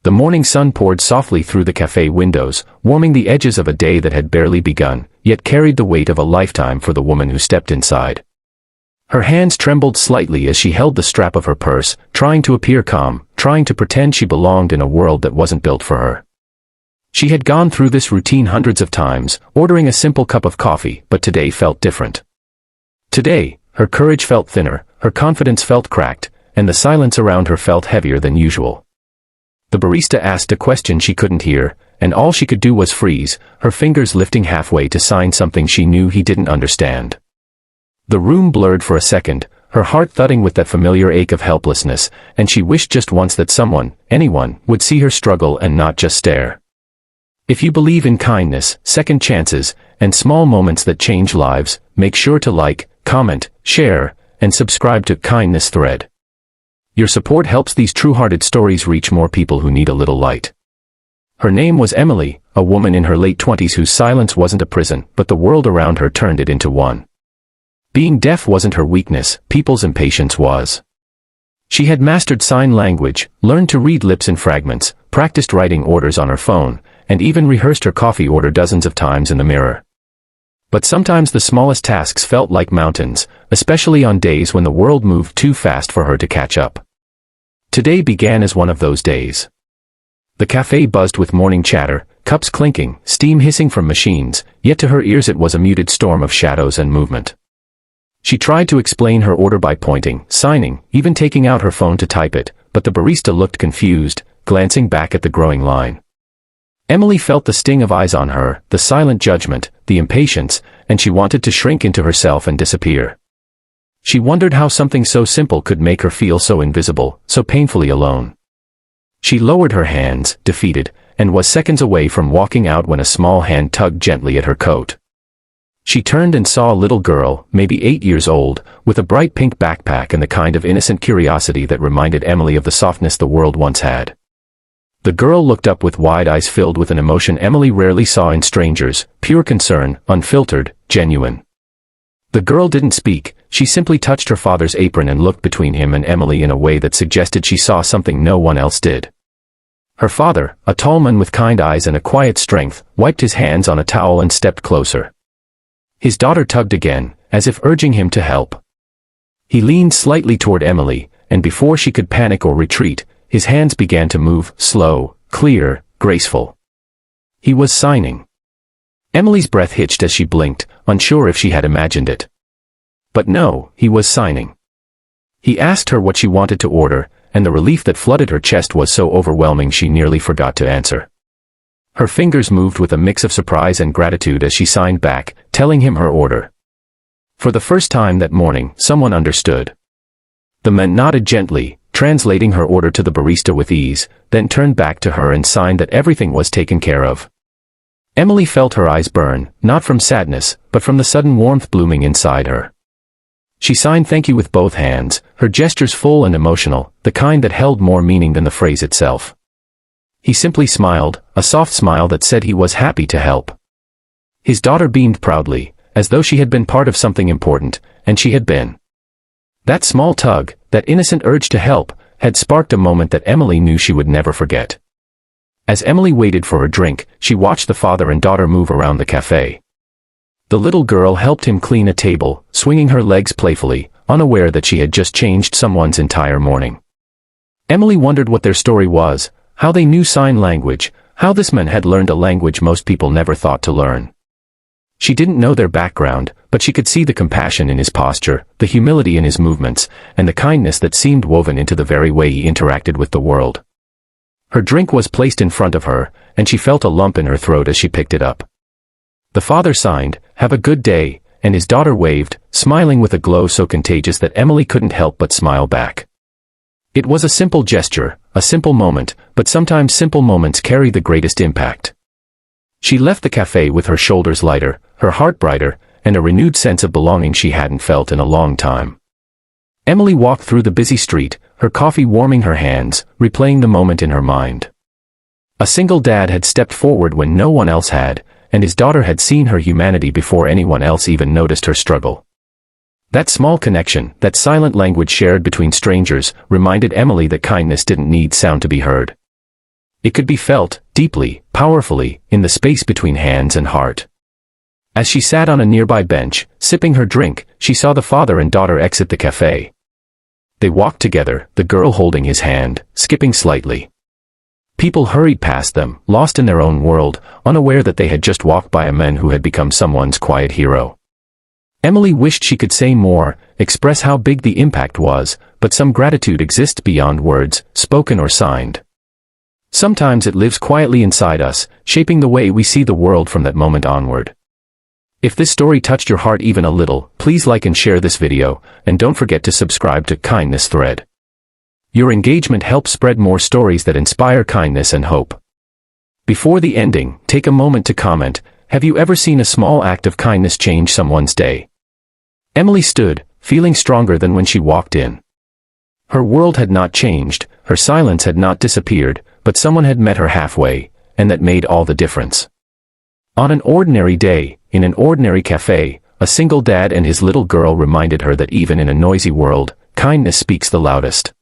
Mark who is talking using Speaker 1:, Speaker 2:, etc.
Speaker 1: The morning sun poured softly through the cafe windows, warming the edges of a day that had barely begun, yet carried the weight of a lifetime for the woman who stepped inside. Her hands trembled slightly as she held the strap of her purse, trying to appear calm, trying to pretend she belonged in a world that wasn't built for her. She had gone through this routine hundreds of times, ordering a simple cup of coffee, but today felt different. Today, her courage felt thinner, her confidence felt cracked, and the silence around her felt heavier than usual. The barista asked a question she couldn't hear, and all she could do was freeze, her fingers lifting halfway to sign something she knew he didn't understand. The room blurred for a second, her heart thudding with that familiar ache of helplessness, and she wished just once that someone, anyone, would see her struggle and not just stare. If you believe in kindness, second chances, and small moments that change lives, make sure to like, comment, share, and subscribe to Kindness Thread. Your support helps these true-hearted stories reach more people who need a little light. Her name was Emily, a woman in her late 20s whose silence wasn't a prison, but the world around her turned it into one. Being deaf wasn't her weakness, people's impatience was. She had mastered sign language, learned to read lips in fragments, practiced writing orders on her phone, and even rehearsed her coffee order dozens of times in the mirror. But sometimes the smallest tasks felt like mountains, especially on days when the world moved too fast for her to catch up. Today began as one of those days. The cafe buzzed with morning chatter, cups clinking, steam hissing from machines, yet to her ears it was a muted storm of shadows and movement. She tried to explain her order by pointing, signing, even taking out her phone to type it, but the barista looked confused, glancing back at the growing line. Emily felt the sting of eyes on her, the silent judgment, the impatience, and she wanted to shrink into herself and disappear. She wondered how something so simple could make her feel so invisible, so painfully alone. She lowered her hands, defeated, and was seconds away from walking out when a small hand tugged gently at her coat. She turned and saw a little girl, maybe 8 years old, with a bright pink backpack and the kind of innocent curiosity that reminded Emily of the softness the world once had. The girl looked up with wide eyes filled with an emotion Emily rarely saw in strangers, pure concern, unfiltered, genuine. The girl didn't speak, she simply touched her father's apron and looked between him and Emily in a way that suggested she saw something no one else did. Her father, a tall man with kind eyes and a quiet strength, wiped his hands on a towel and stepped closer. His daughter tugged again, as if urging him to help. He leaned slightly toward Emily, and before she could panic or retreat, his hands began to move, slow, clear, graceful. He was signing. Emily's breath hitched as she blinked, unsure if she had imagined it. But no, he was signing. He asked her what she wanted to order, and the relief that flooded her chest was so overwhelming she nearly forgot to answer. Her fingers moved with a mix of surprise and gratitude as she signed back, telling him her order. For the first time that morning, someone understood. The man nodded gently, translating her order to the barista with ease, then turned back to her and signed that everything was taken care of. Emily felt her eyes burn, not from sadness, but from the sudden warmth blooming inside her. She signed thank you with both hands, her gestures full and emotional, the kind that held more meaning than the phrase itself. He simply smiled, a soft smile that said he was happy to help. His daughter beamed proudly, as though she had been part of something important, and she had been. That small tug, that innocent urge to help, had sparked a moment that Emily knew she would never forget. As Emily waited for her drink, she watched the father and daughter move around the cafe. The little girl helped him clean a table, swinging her legs playfully, unaware that she had just changed someone's entire morning. Emily wondered what their story was, how they knew sign language, how this man had learned a language most people never thought to learn. She didn't know their background, but she could see the compassion in his posture, the humility in his movements, and the kindness that seemed woven into the very way he interacted with the world. Her drink was placed in front of her, and she felt a lump in her throat as she picked it up. The father signed, "Have a good day," and his daughter waved, smiling with a glow so contagious that Emily couldn't help but smile back. It was a simple gesture, a simple moment, but sometimes simple moments carry the greatest impact. She left the cafe with her shoulders lighter, her heart brighter, and a renewed sense of belonging she hadn't felt in a long time. Emily walked through the busy street, her coffee warming her hands, replaying the moment in her mind. A single dad had stepped forward when no one else had, and his daughter had seen her humanity before anyone else even noticed her struggle. That small connection, that silent language shared between strangers, reminded Emily that kindness didn't need sound to be heard. It could be felt, deeply, powerfully, in the space between hands and heart. As she sat on a nearby bench, sipping her drink, she saw the father and daughter exit the cafe. They walked together, the girl holding his hand, skipping slightly. People hurried past them, lost in their own world, unaware that they had just walked by a man who had become someone's quiet hero. Emily wished she could say more, express how big the impact was, but some gratitude exists beyond words, spoken or signed. Sometimes it lives quietly inside us, shaping the way we see the world from that moment onward. If this story touched your heart even a little, please like and share this video, and don't forget to subscribe to Kindness Thread. Your engagement helps spread more stories that inspire kindness and hope. Before the ending, take a moment to comment, have you ever seen a small act of kindness change someone's day? Emily stood, feeling stronger than when she walked in. Her world had not changed, her silence had not disappeared, but someone had met her halfway, and that made all the difference. On an ordinary day, in an ordinary cafe, a single dad and his little girl reminded her that even in a noisy world, kindness speaks the loudest.